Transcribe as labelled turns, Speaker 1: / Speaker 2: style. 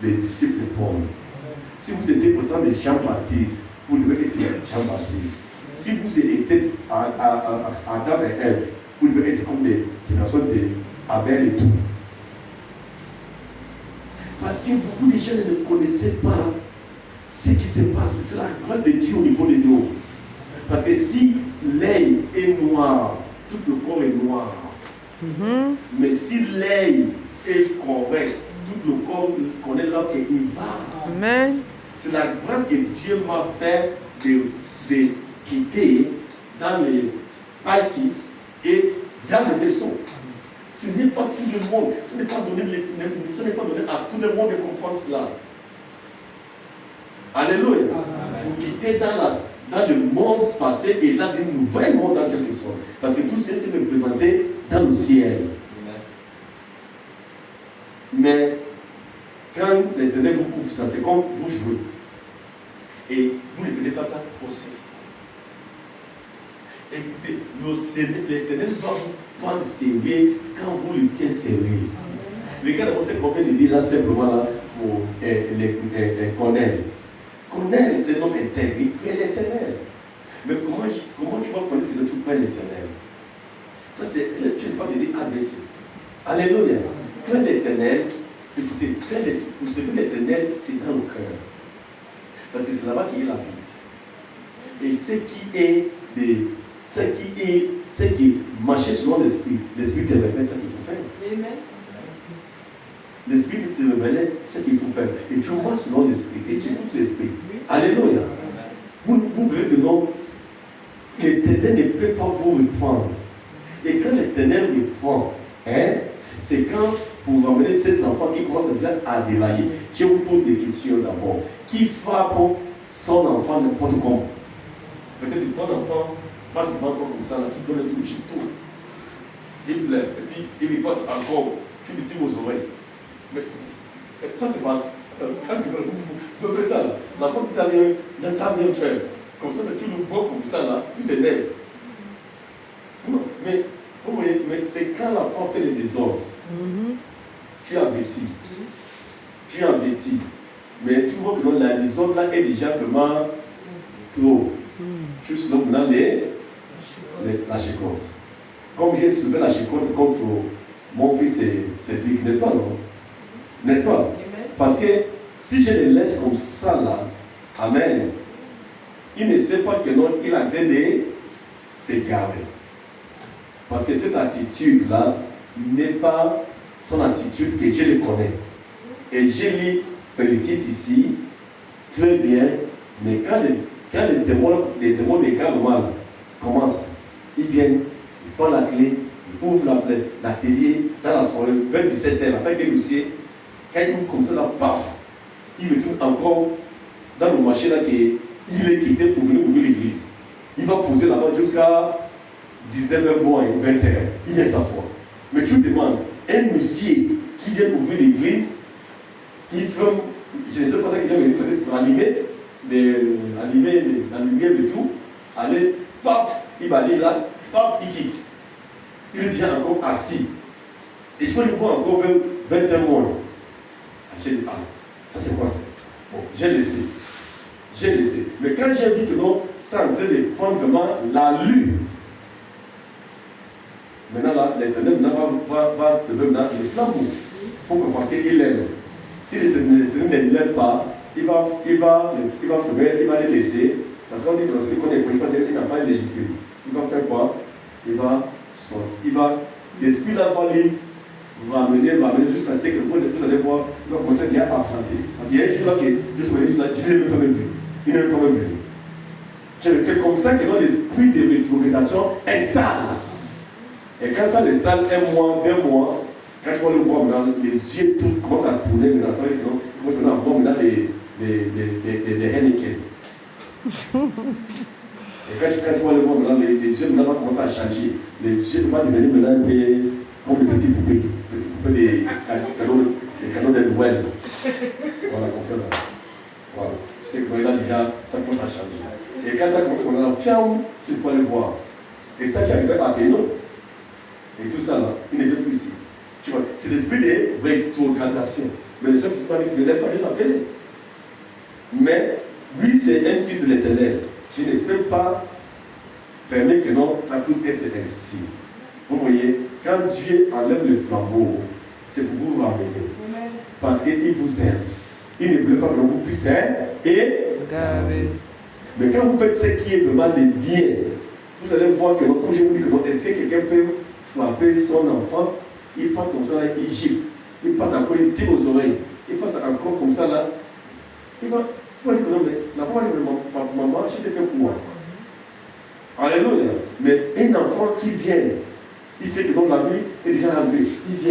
Speaker 1: les disciples de Paul. Si vous étiez autant de Jean-Baptiste, vous devez être Jean-Baptiste. Si vous étiez Adam et Ève, vous devez être comme des personnes d'Abel et tout. Parce que beaucoup de gens ne connaissaient pas ce qui se passe. C'est la grâce de Dieu au niveau de nous. Parce que si l'œil est noir, tout le corps est noir. Mais si l'œil est correct, tout le corps connaît là qu'il va.
Speaker 2: Amen.
Speaker 1: C'est la grâce que Dieu m'a fait de quitter dans les Pisces et dans le vaisseau. Ce n'est pas tout le monde, ce n'est pas donné à tout le monde de comprendre cela. Alléluia. Vous quittez dans le monde passé et dans une nouvelle monde en quelque sorte. Parce que tout ceci est représenté dans le ciel. Mais quand les ténèbres vous couvrent ça, c'est comme vous jouez. Et vous ne prenez pas ça aussi. Écoutez, les ténèbres vont vous prendre sérieux quand vous les tenez sérieux. Regardez, on sait qu'on vient de dire là simplement là pour Cornel. Cornel, c'est un homme intègre, il craint l'Éternel. Mais comment tu vas connaître que tu crains l'Éternel? Ça, tu n'es pas de dire ABC. Alléluia. Crains l'Éternel. Écoutez, vous savez l'Éternel, c'est dans le cœur. Parce que c'est là-bas qu'il habite. Et ce qui marche selon l'esprit te révèle ce qu'il faut faire.
Speaker 3: Amen.
Speaker 1: L'esprit te révèle ce qu'il faut faire. Et tu marches selon l'esprit. Et tu écoutes l'esprit. Alléluia. Vous verrez que non, l'Éternel ne peut pas vous reprendre. Et quand l'Éternel reprend, c'est quand pour ramener ces enfants qui commencent déjà à dérailler, je vous pose des questions d'abord. Qui frappe son enfant n'importe comment? Peut-être ton enfant passe devant toi comme ça, là, tu donnes un tout, tu tournes. Il pleure, et puis il passe encore, tu lui tires aux oreilles. Mais ça se passe. Quand tu fais ça, là, l'enfant qui t'a bien fait, comme ça, tu le vois comme ça, là, tu t'énerves. Non, mais vous voyez, c'est quand l'enfant fait les désordres. Tu avertis. Mais tu vois que la désordre là est déjà vraiment trop. Tu soulèves maintenant la chicotte. Comme j'ai soulevé la chicotte contre mon fils Cédric, n'est-ce pas, non? N'est-ce pas? Parce que si je le laisse comme ça là, amen, il ne sait pas que non, il a en train de s'égarer. Parce que cette attitude là n'est pas son attitude que je le connais. Et je lui félicite ici, très bien, mais quand les démons d'égarement commencent, ils viennent, ils prennent la clé, ils ouvrent l'atelier dans la soirée, vers 17h, en tant que dossier, quand ils ouvrent comme ça, là, paf, il retourne encore dans le marché là qu'il est quitté pour venir ouvrir l'église. Il va poser là-bas jusqu'à 19h moins, 20h. Il vient s'asseoir. Mais tu demandes, un monsieur qui vient ouvrir l'église, il ferme, je ne sais pas ça qu'il vient venir peut-être pour allumer la lumière de tout, aller, paf, il va aller là, paf, il quitte. Il devient encore assis. Et je peux le voir encore 21 mois. J'ai dit, ça c'est quoi ça? Bon, j'ai laissé. Mais quand j'ai vu que non, ça en train de prendre vraiment l'allure, maintenant là, l'Éternel va se lever maintenant le flambeau. Pourquoi? Parce qu'il aime. Si l'Éternel ne l'aime pas, il va faire, il va les laisser. Parce qu'on dit que lorsqu'il connaît, parce qu'il n'a pas de légitime. Il va faire quoi? Il va sortir. L'esprit là va lui ramener jusqu'à ce que vous allez voir, il va commencer à dire absenté. Parce qu'il y a un jour là que je ne l'ai pas même vu. Il n'a pas même vu. C'est comme ça que l'esprit de rétrogradation installe. Et quand ça l'installe un mois, 2 mois, quand tu vas le voir maintenant, les yeux tout commencent à tourner maintenant, ça veut dire qu'ils commencent à voir maintenant les Heineken. Et quand tu vas le voir maintenant, les yeux maintenant vont commencer à changer. Les yeux vont devenir maintenant un peu comme des petites poupées. Des cadeaux de Noël. Voilà, comme ça. Là. Voilà. Tu sais que là déjà, ça commence à changer. Et quand ça commence à changer, tu peux aller voir. Et ça qui arrivait à Pénon, et tout ça là, il n'est plus ici. Tu vois, c'est l'esprit de rétrogradation. Mais le Saint-Esprit ne l'aime pas les appeler. Mais lui, c'est un fils de l'Éternel. Je ne peux pas permettre que non, ça puisse être ainsi. Vous voyez, quand Dieu enlève le flambeau, c'est pour vous ramener. Parce qu'il vous aime. Il ne voulait pas que vous puissiez égarer. Mais quand vous faites ce qui est vraiment de bien, vous allez voir que, comme je vous dis, est-ce que quelqu'un peut frapper son enfant? Il passe comme ça, là, il gifle. Il passe encore, il tire aux oreilles. Il passe encore comme ça, là. Il va dire que non, mais la femme va dire, maman, je t'ai fait pour moi. Alléluia. Mais un enfant qui vient, il sait que dans la nuit, il est déjà enlevé. Il vient.